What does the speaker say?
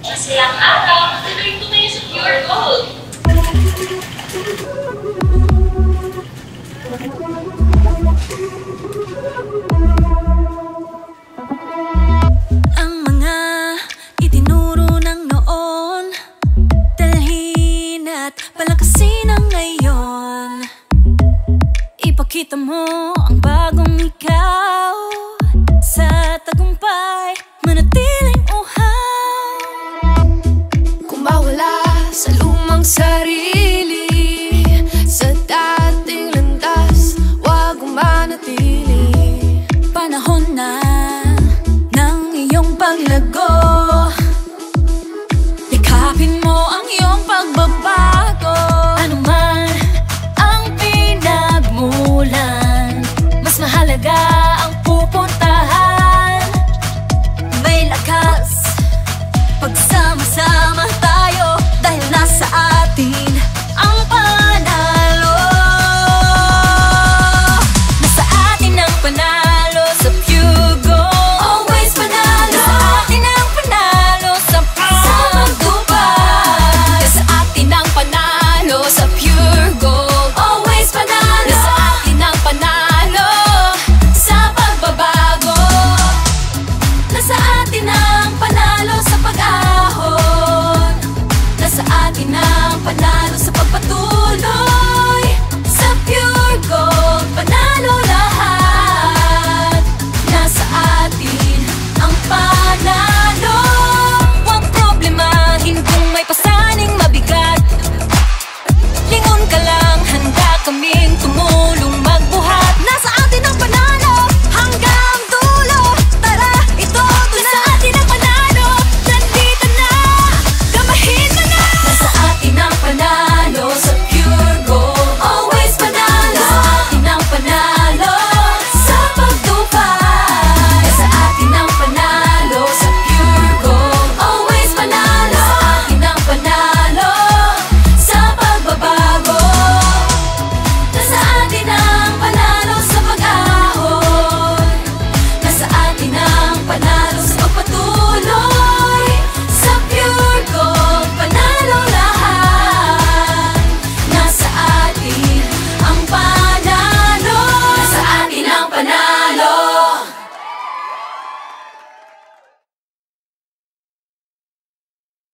Masayang araw, tuloy tumayo sa Pure Gold. Ang mga itinuro ng noon, dalhin at palakasin ang ngayon. Ipakita mo ang bagong ikaw, sa tagumpay manatiling uhaw. Kung mawala sa lumang sarili,